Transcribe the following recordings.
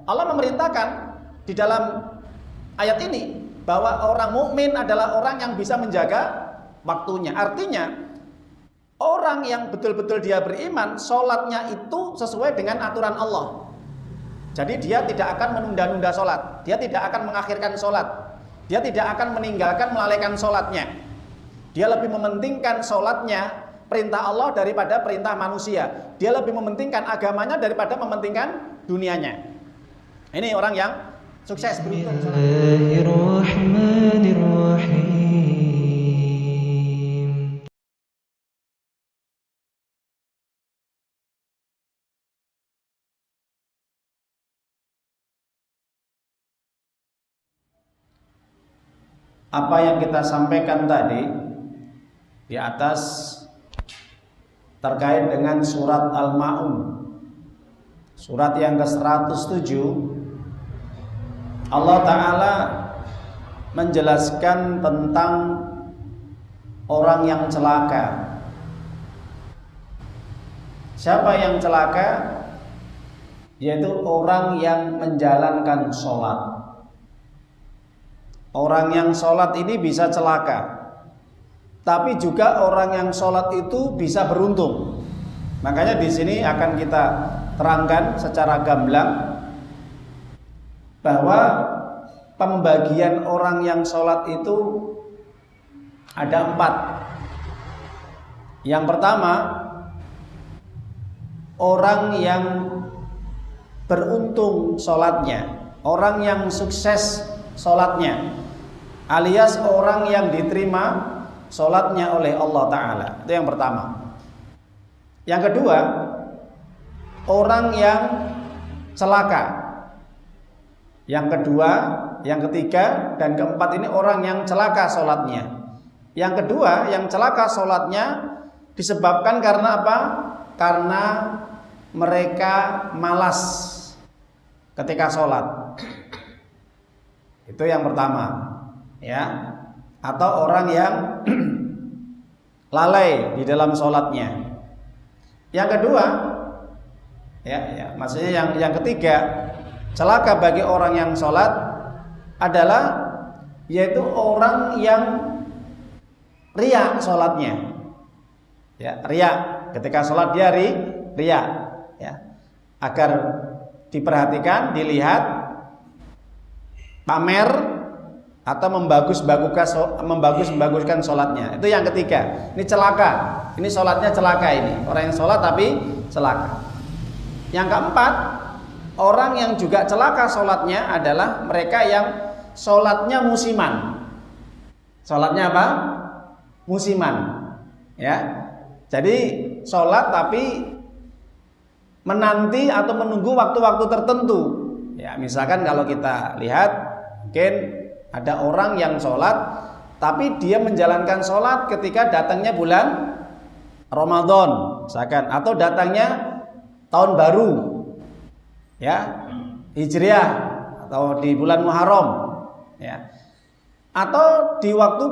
Allah memerintahkan di dalam ayat ini bahwa orang mukmin adalah orang yang bisa menjaga waktunya. Artinya orang yang betul-betul dia beriman, sholatnya itu sesuai dengan aturan Allah. Jadi dia tidak akan menunda-nunda sholat, dia tidak akan mengakhirkan sholat, dia tidak akan meninggalkan melalaikan sholatnya. Dia lebih mementingkan sholatnya, perintah Allah daripada perintah manusia. Dia lebih mementingkan agamanya daripada mementingkan dunianya. Ini orang yang sukses, beruntung. Bismillahirrahmanirrahim. Apa yang kita sampaikan tadi di atas terkait dengan surat Al-Ma'un, surat yang ke-107, Allah Ta'ala menjelaskan tentang orang yang celaka. Siapa yang celaka? Yaitu orang yang menjalankan sholat. Orang yang sholat ini bisa celaka, tapi juga orang yang sholat itu bisa beruntung. Makanya di sini akan kita terangkan secara gamblang bahwa pembagian orang yang sholat itu ada 4. Yang pertama, orang yang beruntung sholatnya, orang yang sukses sholatnya, alias orang yang diterima sholatnya oleh Allah Ta'ala. Itu yang pertama. Yang kedua, orang yang celaka. Yang kedua, yang ketiga, dan keempat ini orang yang celaka sholatnya. Yang kedua, yang celaka sholatnya disebabkan karena apa? Karena mereka malas ketika sholat. Itu yang pertama, ya. Atau orang yang lalai di dalam sholatnya. Yang kedua, maksudnya yang ketiga, celaka bagi orang yang sholat adalah yaitu orang yang riya sholatnya, ya, riya. Ketika sholat dia riya, ya, agar diperhatikan, dilihat, pamer atau membaguskan sholatnya. Itu yang ketiga. Ini celaka. Ini sholatnya celaka ini. Orang yang sholat tapi celaka. Yang keempat, orang yang juga celaka sholatnya adalah mereka yang sholatnya musiman. Sholatnya apa? Musiman. Ya. Jadi sholat tapi menanti atau menunggu waktu-waktu tertentu. Ya, misalkan kalau kita lihat, mungkin ada orang yang sholat tapi dia menjalankan sholat ketika datangnya bulan Ramadan, misalkan, atau datangnya tahun baru, ya, Hijriah, atau di bulan Muharram, ya, atau di waktu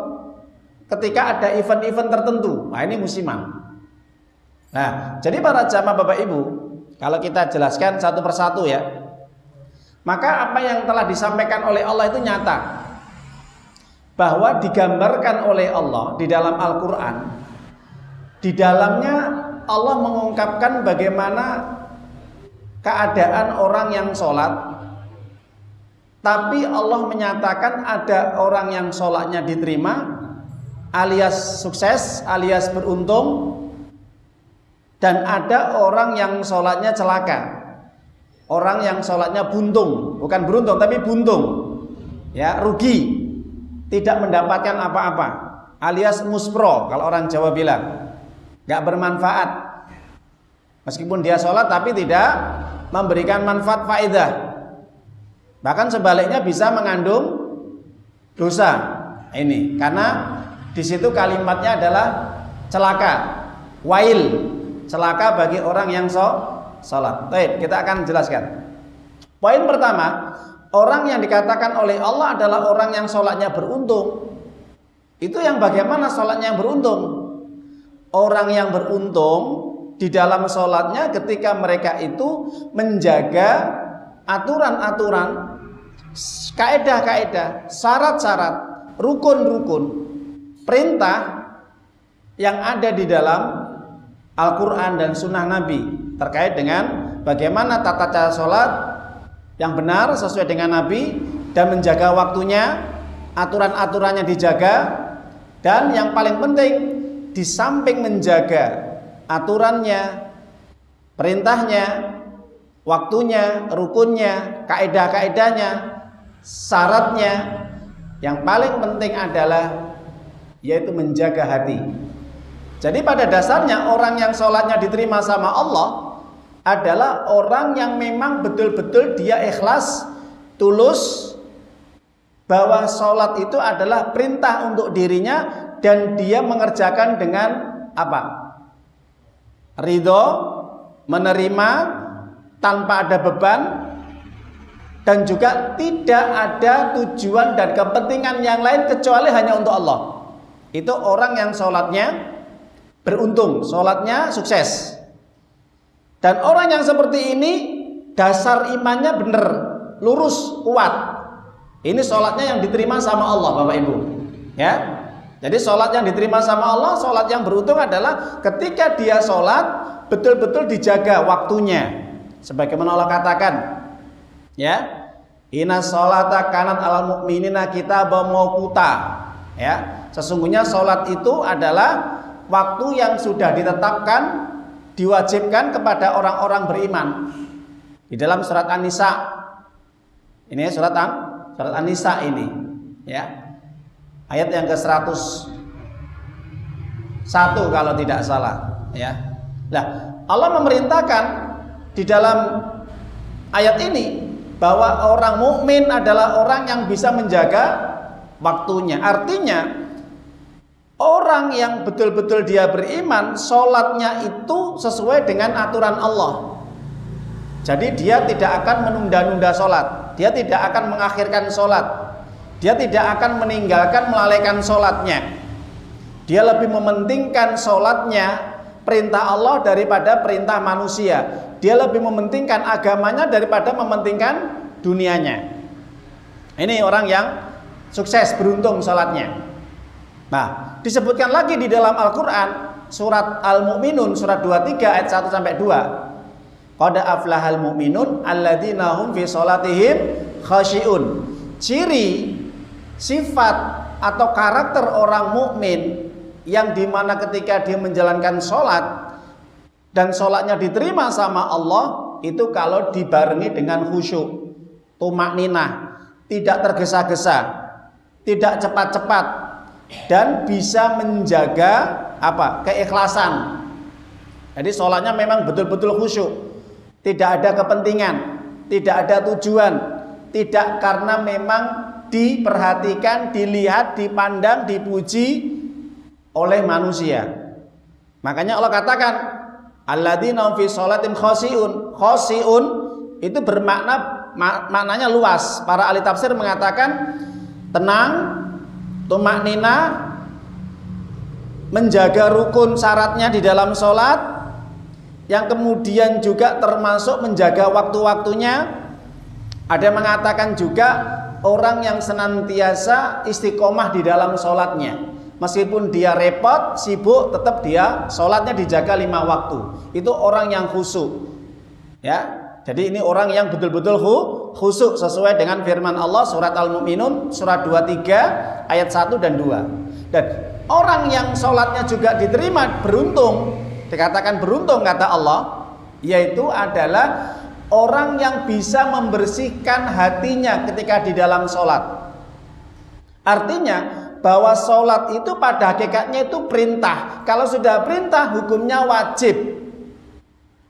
ketika ada event-event tertentu. Nah, ini musiman. Nah, jadi para jamaah Bapak Ibu, kalau kita jelaskan satu persatu, ya, maka apa yang telah disampaikan oleh Allah itu nyata, bahwa digambarkan oleh Allah di dalam Al-Quran. Di dalamnya Allah mengungkapkan bagaimana keadaan orang yang sholat, tapi Allah menyatakan ada orang yang sholatnya diterima, alias sukses, alias beruntung, dan ada orang yang sholatnya celaka, orang yang sholatnya buntung, bukan beruntung tapi buntung, ya, rugi, tidak mendapatkan apa-apa, alias muspro kalau orang Jawa bilang, gak bermanfaat. Meskipun dia sholat tapi tidak memberikan manfaat faedah, bahkan sebaliknya bisa mengandung dosa. Ini karena di situ kalimatnya adalah celaka, wail, celaka bagi orang yang sholat. Baik, kita akan jelaskan. Poin pertama, orang yang dikatakan oleh Allah adalah orang yang sholatnya beruntung. Itu yang bagaimana sholatnya yang beruntung? Orang yang beruntung di dalam sholatnya ketika mereka itu menjaga aturan-aturan, kaedah-kaedah, syarat-syarat, rukun-rukun, perintah yang ada di dalam Al-Quran dan Sunnah Nabi terkait dengan bagaimana tata cara sholat yang benar sesuai dengan Nabi dan menjaga waktunya, aturan-aturannya dijaga, dan yang paling penting di samping menjaga aturannya, perintahnya, waktunya, rukunnya, kaedah-kaedahnya, syaratnya, yang paling penting adalah yaitu menjaga hati. Jadi pada dasarnya orang yang sholatnya diterima sama Allah adalah orang yang memang betul-betul dia ikhlas, tulus, bahwa sholat itu adalah perintah untuk dirinya dan dia mengerjakan dengan apa? Ridho, menerima tanpa ada beban, dan juga tidak ada tujuan dan kepentingan yang lain kecuali hanya untuk Allah. Itu orang yang sholatnya beruntung, sholatnya sukses. Dan orang yang seperti ini dasar imannya benar, lurus, kuat. Ini sholatnya yang diterima sama Allah, Bapak Ibu. Ya, jadi sholat yang diterima sama Allah, sholat yang beruntung adalah ketika dia sholat betul-betul dijaga waktunya. Sebagaimana Allah katakan, ya, inna sholata kanat alal mu'minina kitaban mawquta. Ya, sesungguhnya sholat itu adalah waktu yang sudah ditetapkan, diwajibkan kepada orang-orang beriman. Di dalam surat An-Nisa, ini surat An-Nisa ini, ya, ayat yang ke-101 kalau tidak salah, ya. Nah, Allah memerintahkan di dalam ayat ini bahwa orang mukmin adalah orang yang bisa menjaga waktunya. Artinya orang yang betul-betul dia beriman, sholatnya itu sesuai dengan aturan Allah. Jadi dia tidak akan menunda-nunda sholat, dia tidak akan mengakhirkan sholat, dia tidak akan meninggalkan, melalaikan sholatnya. Dia lebih mementingkan sholatnya, perintah Allah daripada perintah manusia. Dia lebih mementingkan agamanya daripada mementingkan dunianya. Ini orang yang sukses, beruntung sholatnya. Nah, disebutkan lagi di dalam Al-Quran surat Al-Mu'minun surat 23 ayat 1 sampai 2. Qad aflahal mu'minun alladzina hum fi sholatihim khasyi'un. Ciri, sifat atau karakter orang mukmin yang dimana ketika dia menjalankan sholat dan sholatnya diterima sama Allah itu kalau dibarengi dengan khusyuk, tumakninah, tidak tergesa-gesa, tidak cepat-cepat, dan bisa menjaga apa? Keikhlasan. Jadi sholatnya memang betul-betul khusyuk, tidak ada kepentingan, tidak ada tujuan, tidak karena memang diperhatikan, dilihat, dipandang, dipuji oleh manusia. Makanya Allah katakan alladzina fi sholatim khasyi'un. Khasyi'un itu maknanya luas. Para ahli tafsir mengatakan tenang, tumakninah, menjaga rukun syaratnya di dalam sholat, yang kemudian juga termasuk menjaga waktu-waktunya. Ada yang mengatakan juga orang yang senantiasa istiqomah di dalam sholatnya. Meskipun dia repot, sibuk, tetap dia sholatnya dijaga 5 waktu. Itu orang yang khusyuk. Ya, jadi ini orang yang betul-betul khusyuk sesuai dengan firman Allah surat Al-Mu'minun surat 23 ayat 1 dan 2. Dan orang yang sholatnya juga diterima beruntung, dikatakan beruntung kata Allah, yaitu adalah orang yang bisa membersihkan hatinya ketika di dalam sholat. Artinya bahwa sholat itu pada hakikatnya itu perintah. Kalau sudah perintah hukumnya wajib.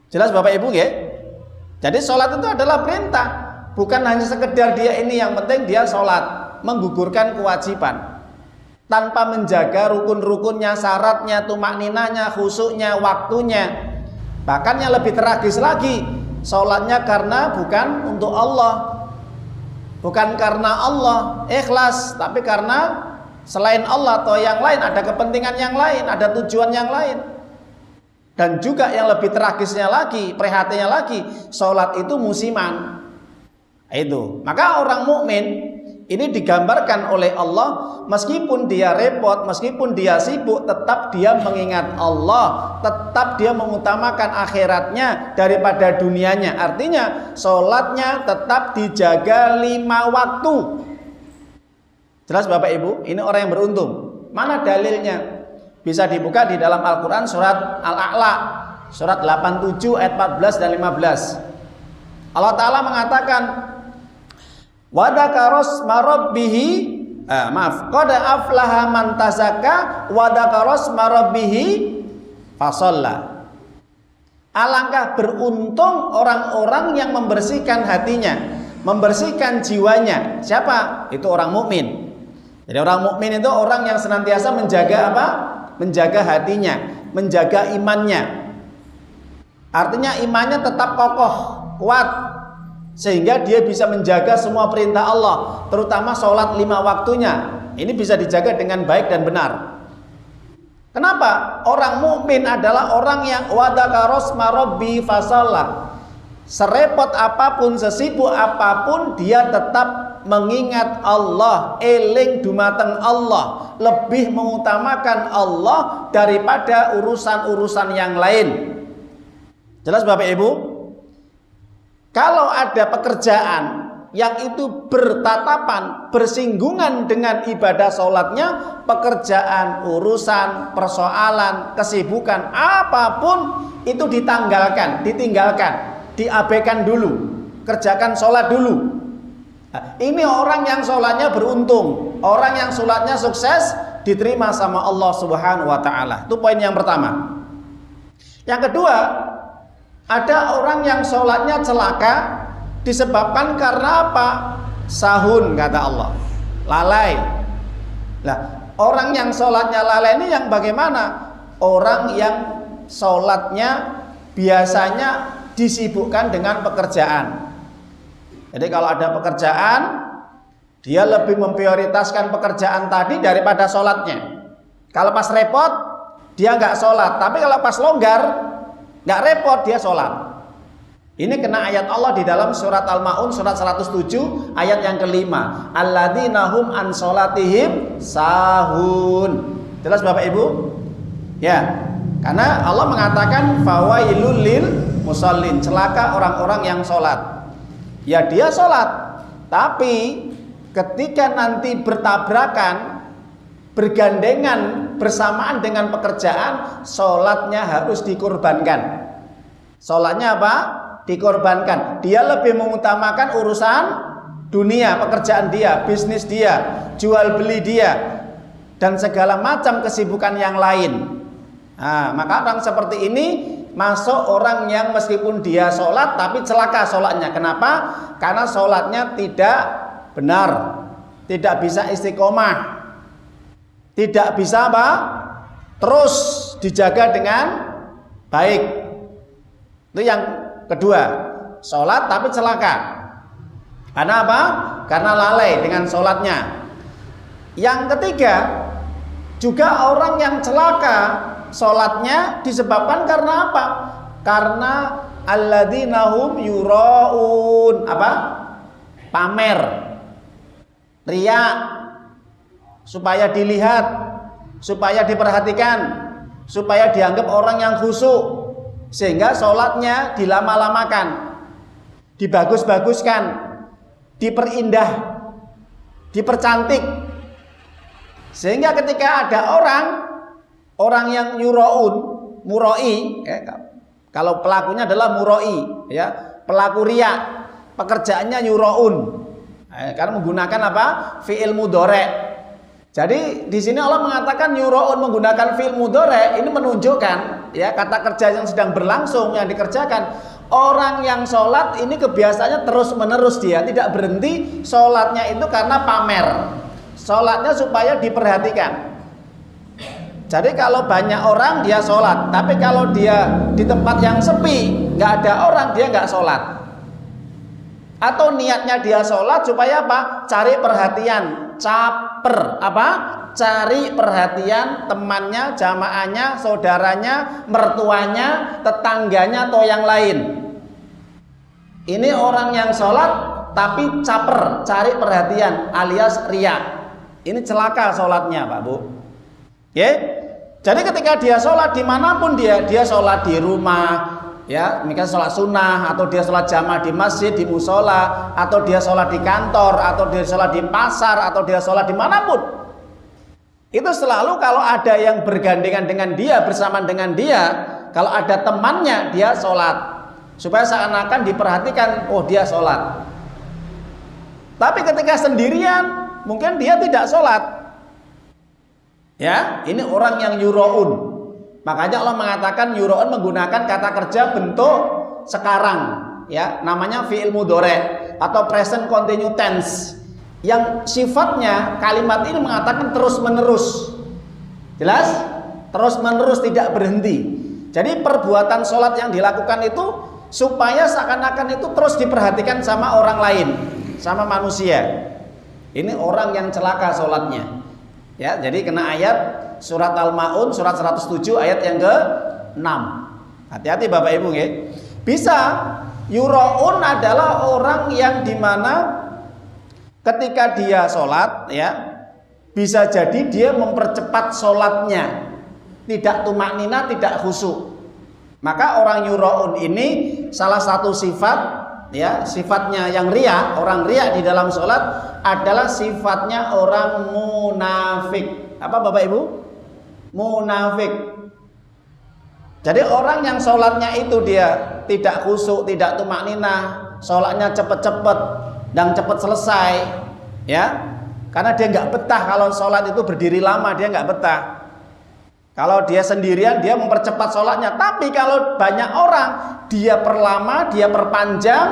Jelas Bapak Ibu ya? Jadi sholat itu adalah perintah, bukan hanya sekedar dia ini yang penting dia sholat, menggugurkan kewajiban tanpa menjaga rukun-rukunnya, syaratnya, tumakninahnya, khusyuknya, waktunya. Bahkan yang lebih tragis lagi, sholatnya karena bukan untuk Allah, bukan karena Allah ikhlas, tapi karena selain Allah atau yang lain, ada kepentingan yang lain, ada tujuan yang lain. Dan juga yang lebih tragisnya lagi, prihatinnya lagi, sholat itu musiman. Itu. Maka orang mukmin ini digambarkan oleh Allah, meskipun dia repot, meskipun dia sibuk, tetap dia mengingat Allah, tetap dia mengutamakan akhiratnya daripada dunianya. Artinya sholatnya tetap dijaga 5 waktu. Jelas Bapak Ibu? Ini orang yang beruntung. Mana dalilnya? Bisa dibuka di dalam Al-Quran surat Al-A'la, surat 87 ayat 14 dan 15. Allah Ta'ala mengatakan, wadakaros marabbihi qad aflaha man tazakka wadakaros marabbihi fasalla. Alangkah beruntung orang-orang yang membersihkan hatinya, membersihkan jiwanya. Siapa? Itu orang mukmin. Jadi orang mukmin itu orang yang senantiasa menjaga apa? Menjaga hatinya, menjaga imannya. Artinya imannya tetap kokoh, kuat, sehingga dia bisa menjaga semua perintah Allah, terutama sholat 5 waktunya. Ini bisa dijaga dengan baik dan benar. Kenapa? Orang mukmin adalah orang yang wadakaros marabbi fasalla. Serepot apapun, sesibuk apapun, dia tetap mengingat Allah, eling dumateng Allah, lebih mengutamakan Allah daripada urusan-urusan yang lain. Jelas Bapak Ibu? Kalau ada pekerjaan yang itu bertatapan, bersinggungan dengan ibadah sholatnya, pekerjaan, urusan, persoalan, kesibukan, apapun itu ditanggalkan, ditinggalkan, diabaikan dulu, kerjakan sholat dulu. Nah, ini orang yang sholatnya beruntung, orang yang sholatnya sukses, diterima sama Allah Subhanahu wa Ta'ala. Itu poin yang pertama. Yang kedua, ada orang yang sholatnya celaka disebabkan karena apa? Sahun, kata Allah, lalai. Nah, orang yang sholatnya lalai ini yang bagaimana? Orang yang sholatnya biasanya disibukkan dengan pekerjaan. Jadi kalau ada pekerjaan, dia lebih memprioritaskan pekerjaan tadi daripada sholatnya. Kalau pas repot, dia nggak sholat. Tapi kalau pas longgar, nggak repot, dia sholat. Ini kena ayat Allah di dalam surat Al-Ma'un surat 107 ayat yang kelima. Alladzina hum an sholatihim sahun. Jelas Bapak Ibu? Ya, karena Allah mengatakan fawailul lil musallin, celaka orang-orang yang sholat. Ya dia sholat, tapi ketika nanti bertabrakan, bergandengan, bersamaan dengan pekerjaan, sholatnya harus dikorbankan. Sholatnya apa? Dikorbankan. Dia lebih mengutamakan urusan dunia, pekerjaan dia, bisnis dia, jual beli dia, dan segala macam kesibukan yang lain. Nah, maka orang seperti ini masuk orang yang meskipun dia sholat tapi celaka sholatnya. Kenapa? Karena sholatnya tidak benar, tidak bisa istiqomah, tidak bisa apa? Terus dijaga dengan baik. Itu yang kedua, sholat tapi celaka. Karena apa? Karena lalai dengan sholatnya. Yang ketiga, juga orang yang celaka sholatnya disebabkan karena apa? Karena alladzina hum yuraun, apa? Pamer, riya, supaya dilihat, supaya diperhatikan, supaya dianggap orang yang khusyuk, sehingga sholatnya dilama-lamakan, dibagus-baguskan, diperindah, dipercantik, sehingga ketika ada orang yang yuraun, muroi, ya, kalau pelakunya adalah muroi, ya, pelaku riya, pekerjaannya yuraun, karena menggunakan apa? Fi'il mudhari'. Jadi di sini Allah mengatakan yuraun menggunakan fi'il mudhari', ini menunjukkan ya kata kerja yang sedang berlangsung yang dikerjakan. Orang yang sholat ini kebiasaannya terus menerus, dia tidak berhenti sholatnya itu karena pamer, sholatnya supaya diperhatikan. Jadi kalau banyak orang dia sholat, tapi kalau dia di tempat yang sepi, nggak ada orang, dia nggak sholat. Atau niatnya dia sholat supaya apa? Cari perhatian, caper, apa? Cari perhatian temannya, jamaahnya, saudaranya, mertuanya, tetangganya atau yang lain. Ini orang yang sholat tapi caper, cari perhatian alias riya. Ini celaka sholatnya, Pak Bu. Ya, jadi ketika dia sholat dimanapun dia sholat di rumah, ya, misalnya sholat sunnah, atau dia sholat jamaah di masjid, di musola, atau dia sholat di kantor, atau dia sholat di pasar, atau dia sholat dimanapun. Itu selalu kalau ada yang bergandengan dengan dia, bersamaan dengan dia, kalau ada temannya dia sholat, supaya seakan-akan diperhatikan, oh dia sholat. Tapi ketika sendirian, mungkin dia tidak sholat. Ya, ini orang yang yura'un. Makanya Allah mengatakan yura'un menggunakan kata kerja bentuk sekarang, ya, namanya fi'il mudhari' atau present continuous tense. Yang sifatnya kalimat ini mengatakan terus menerus. Jelas? Terus menerus, tidak berhenti. Jadi perbuatan sholat yang dilakukan itu supaya seakan-akan itu terus diperhatikan sama orang lain, sama manusia. Ini orang yang celaka sholatnya. Ya, jadi kena ayat surat Al-Maun surat 107 ayat yang ke-6. Hati-hati Bapak Ibu ya. Bisa yura'un adalah orang yang dimana ketika dia sholat, ya, bisa jadi dia mempercepat sholatnya, tidak tumaknina, tidak khusyuk. Maka orang yura'un ini salah satu sifat, ya, sifatnya yang riya, orang riya di dalam sholat adalah sifatnya orang munafik. Apa Bapak Ibu? Munafik. Jadi orang yang sholatnya itu dia tidak khusyuk, tidak tumakninah, sholatnya cepet-cepet dan cepet selesai, ya, karena dia nggak betah kalau sholat itu berdiri lama, dia nggak betah. Kalau dia sendirian dia mempercepat sholatnya, tapi kalau banyak orang dia perlama, dia perpanjang,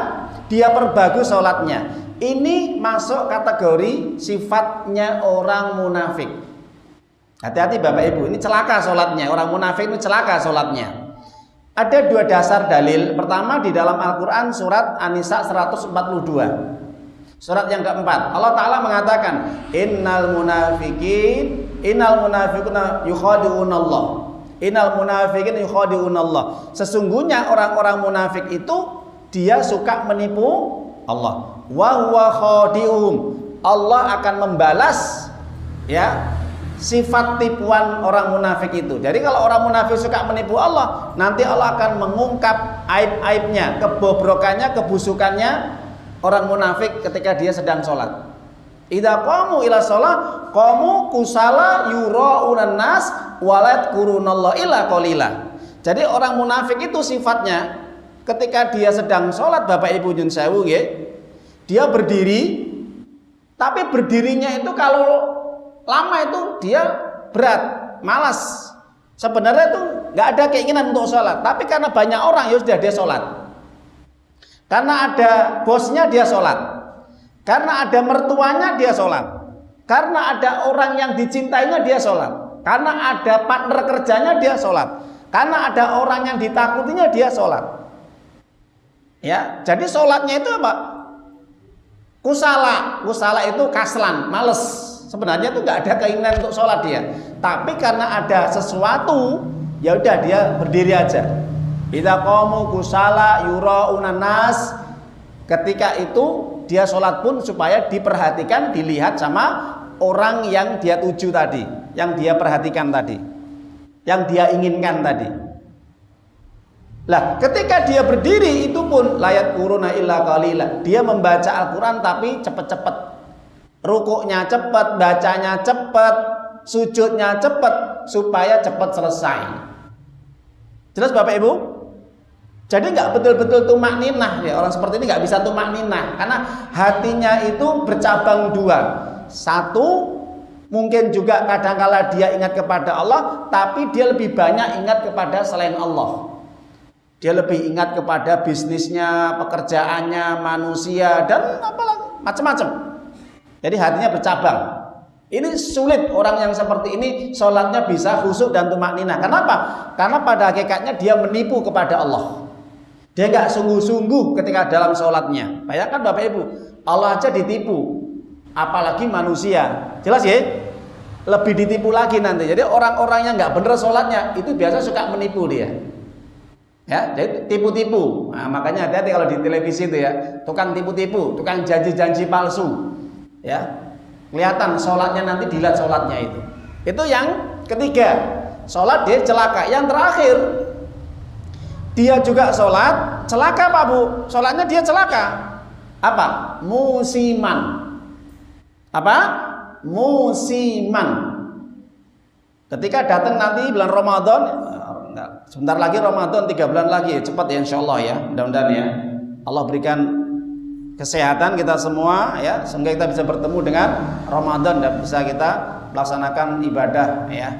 dia perbagus sholatnya. Ini masuk kategori sifatnya orang munafik. Hati-hati Bapak Ibu, ini celaka sholatnya. Orang munafik ini celaka sholatnya. Ada dua dasar dalil. Pertama di dalam Al-Quran surat An-Nisa 142. Surat yang keempat, Allah Ta'ala mengatakan innal munafiquna yukhadi'unallah. Innal munafiqin yukhadi'unallah. Sesungguhnya orang-orang munafik itu dia suka menipu Allah. Wa huwa khadi'uhum. Allah akan membalas, ya, sifat tipuan orang munafik itu. Jadi kalau orang munafik suka menipu Allah, nanti Allah akan mengungkap aib-aibnya, kebobrokannya, kebusukannya orang munafik ketika dia sedang sholat. Idza qamu ila sholat qamu kusala yura'unan nas walat kurunallah illa qalila. Jadi orang munafik itu sifatnya ketika dia sedang sholat, Bapak Ibu nyun sewu nggih, dia berdiri, tapi berdirinya itu kalau lama itu dia berat, malas. Sebenarnya itu nggak ada keinginan untuk sholat, tapi karena banyak orang ya sudah dia sholat. Karena ada bosnya dia sholat, karena ada mertuanya dia sholat, karena ada orang yang dicintainya dia sholat, karena ada partner kerjanya dia sholat, karena ada orang yang ditakutinya dia sholat. Ya, jadi sholatnya itu apa? Kusala itu kaslan, males. Sebenarnya itu nggak ada keinginan untuk sholat dia, tapi karena ada sesuatu, ya udah dia berdiri aja. Idza qamu kusala yura'unan nas. Ketika itu dia sholat pun supaya diperhatikan, dilihat sama orang yang dia tuju tadi, yang dia perhatikan tadi, yang dia inginkan tadi. Lah, ketika dia berdiri itu pun layat kuruna illa qalila. Dia membaca Al-Quran tapi cepet-cepet. Rukuknya cepet, bacanya cepet, sujudnya cepet, supaya cepet selesai. Jelas Bapak Ibu? Jadi nggak betul-betul tumakninah ya, orang seperti ini nggak bisa tumakninah karena hatinya itu bercabang dua. Satu, mungkin juga kadangkala dia ingat kepada Allah, tapi dia lebih banyak ingat kepada selain Allah. Dia lebih ingat kepada bisnisnya, pekerjaannya, manusia dan apalah macam-macam. Jadi hatinya bercabang. Ini sulit orang yang seperti ini sholatnya bisa khusyuk dan tumakninah. Kenapa? Karena pada hakikatnya dia menipu kepada Allah. Dia nggak sungguh-sungguh ketika dalam sholatnya. Bayangkan Bapak Ibu, Allah aja ditipu, apalagi manusia. Jelas ya? Lebih ditipu lagi nanti. Jadi orang-orang yang nggak bener sholatnya itu biasa suka menipu dia. Ya, jadi tipu-tipu. Nah, makanya hati-hati kalau di televisi itu ya, tukang tipu-tipu, tukang janji-janji palsu. Ya. Kelihatan sholatnya, nanti dilihat sholatnya itu. Itu yang ketiga. Sholat dia celaka. Yang terakhir, dia juga sholat celaka Pak Bu. Sholatnya dia celaka. Apa? Musiman. Apa? Musiman. Ketika datang nanti bulan Ramadan, sebentar lagi Ramadan, 3 bulan lagi, cepat ya insya Allah ya, mudah-mudahan ya Allah berikan kesehatan kita semua ya, sehingga kita bisa bertemu dengan Ramadan dan bisa kita melaksanakan ibadah ya,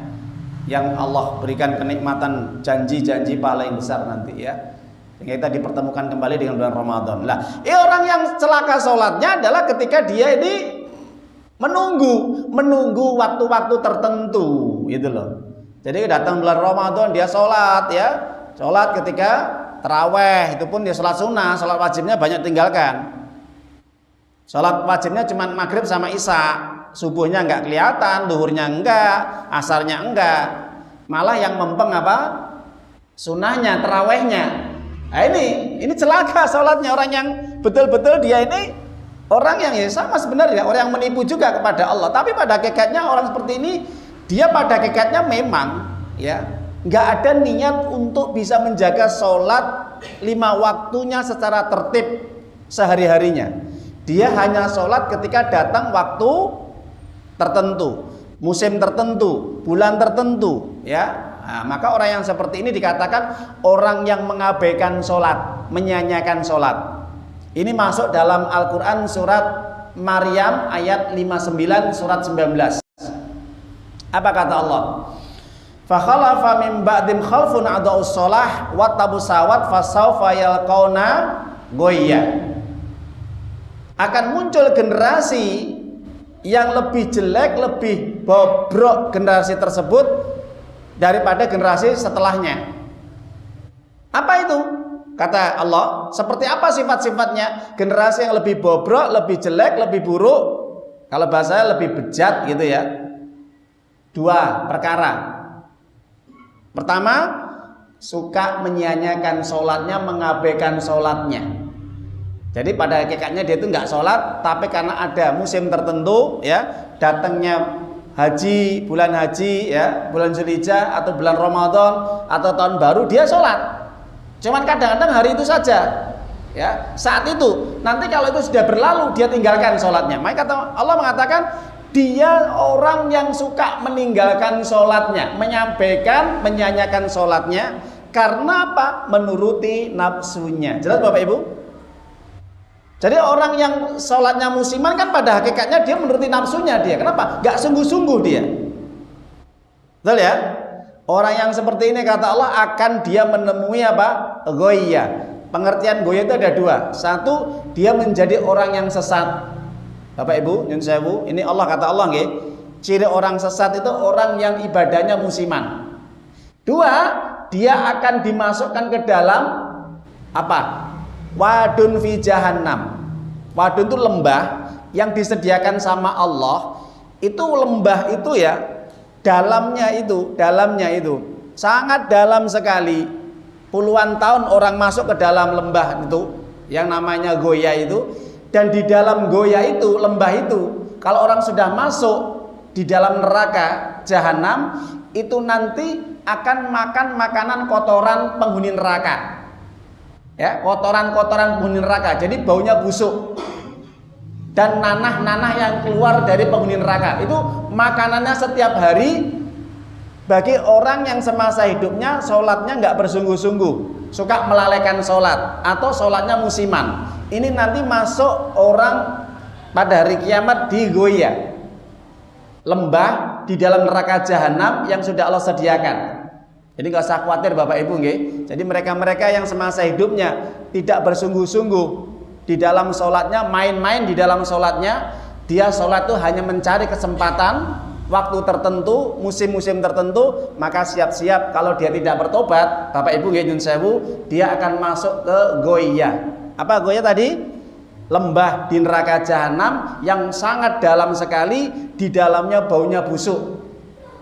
yang Allah berikan kenikmatan, janji-janji paling besar nanti ya, sehingga kita dipertemukan kembali dengan bulan Ramadan. Lah, orang yang celaka sholatnya adalah ketika dia ini menunggu waktu-waktu tertentu gitu loh. Jadi datang bulan Ramadan dia sholat ya, sholat ketika taraweh itu pun dia sholat sunnah, sholat wajibnya banyak tinggalkan. Sholat wajibnya cuma maghrib sama isya, subuhnya nggak kelihatan, duhurnya enggak, asarnya enggak, malah yang mempeng apa? Sunnahnya, tarawehnya. Nah ini celaka sholatnya orang yang betul-betul dia ini orang yang ya sama sebenarnya, orang yang menipu juga kepada Allah. Tapi pada hakikatnya orang seperti ini, dia pada hakikatnya memang ya nggak ada niat untuk bisa menjaga sholat 5 waktunya secara tertib sehari-harinya. Dia hanya sholat ketika datang waktu tertentu, musim tertentu, bulan tertentu ya. Nah, maka orang yang seperti ini dikatakan orang yang mengabaikan sholat, menyanyiakan sholat. Ini masuk dalam Al-Quran surat Maryam ayat 59 surat 19. Apa kata Allah? Fa khalafa min ba'dim khalfun adaa'us shalah wa tabusawat fasawfa yalqauna ghayya. Akan muncul generasi yang lebih jelek, lebih bobrok generasi tersebut daripada generasi setelahnya. Apa itu? Kata Allah, seperti apa sifat-sifatnya? Generasi yang lebih bobrok, lebih jelek, lebih buruk. Kalau bahasanya lebih bejat gitu ya. 2 perkara. Pertama, suka menyia-nyiakan sholatnya, mengabaikan sholatnya. Jadi pada hakikatnya dia itu nggak sholat, tapi karena ada musim tertentu ya, datangnya haji, bulan haji ya, bulan Zulhijjah atau bulan Ramadan atau tahun baru, dia sholat. Cuman kadang-kadang hari itu saja ya, saat itu. Nanti kalau itu sudah berlalu, dia tinggalkan sholatnya. Maka kata Allah mengatakan dia orang yang suka meninggalkan sholatnya, menyampaikan, menyanyiakan sholatnya. Karena apa? Menuruti nafsunya. Jelas Bapak Ibu? Jadi orang yang sholatnya musiman kan pada hakikatnya dia menuruti nafsunya dia. Kenapa? Gak sungguh-sungguh dia. Betul ya? Orang yang seperti ini kata Allah akan dia menemui apa? Goya. Pengertian goya itu ada 2. Satu, dia menjadi orang yang sesat. Bapak Ibu, nyun sewu, ini Allah kata Allah nggih. Ciri orang sesat itu orang yang ibadahnya musiman. 2, dia akan dimasukkan ke dalam apa? Wadun fi jahannam. Wadun itu lembah yang disediakan sama Allah. Itu lembah itu ya, dalamnya itu sangat dalam sekali. Puluhan tahun orang masuk ke dalam lembah itu yang namanya goya itu. Dan di dalam goya itu, lembah itu, kalau orang sudah masuk di dalam neraka jahanam, itu nanti akan makan makanan kotoran penghuni neraka. Ya, kotoran-kotoran penghuni neraka. Jadi baunya busuk. Dan nanah-nanah yang keluar dari penghuni neraka. Itu makanannya setiap hari bagi orang yang semasa hidupnya sholatnya nggak bersungguh-sungguh, suka melalaikan sholat atau sholatnya musiman. Ini nanti masuk orang pada hari kiamat di goya, lembah di dalam neraka jahanam yang sudah Allah sediakan. Jadi nggak usah khawatir Bapak Ibu nggih. Jadi mereka-mereka yang semasa hidupnya tidak bersungguh-sungguh di dalam sholatnya, main-main di dalam sholatnya, dia sholat itu hanya mencari kesempatan waktu tertentu, musim-musim tertentu, maka siap-siap kalau dia tidak bertobat, Bapak Ibu nggih nyun sewu, dia akan masuk ke goya. Apa goya tadi? Lembah di neraka jahanam yang sangat dalam sekali, di dalamnya baunya busuk.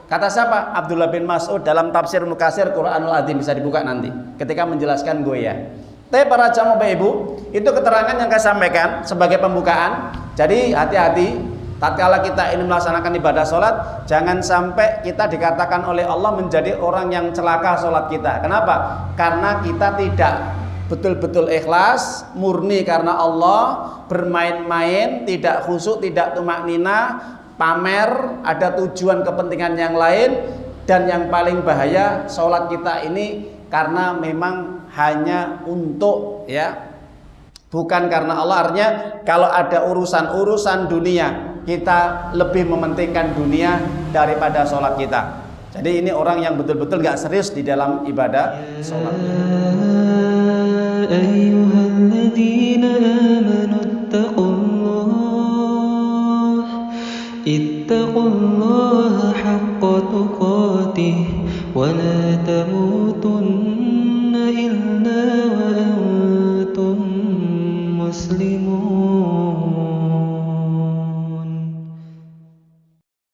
Kata siapa? Abdullah bin Mas'ud dalam tafsir Mukatsir Quranul Adzim, bisa dibuka nanti ketika menjelaskan goyah. Tapi para jamaah Bapak Ibu, itu keterangan yang saya sampaikan sebagai pembukaan. Jadi hati-hati tatkala kita ini melaksanakan ibadah sholat, jangan sampai kita dikatakan oleh Allah menjadi orang yang celaka sholat kita. Kenapa? Karena kita tidak betul-betul ikhlas, murni karena Allah, bermain-main, tidak khusyuk, tidak tumaknina, pamer, ada tujuan kepentingan yang lain, dan yang paling bahaya sholat kita ini karena memang hanya untuk bukan karena Allah. Artinya kalau ada urusan dunia, kita lebih mementingkan dunia daripada sholat kita. Jadi ini orang yang betul-betul gak serius di dalam ibadah sholat. Ayyuhalladzina amanu ittaqullaha haqqa tuqatih wa la tamutunna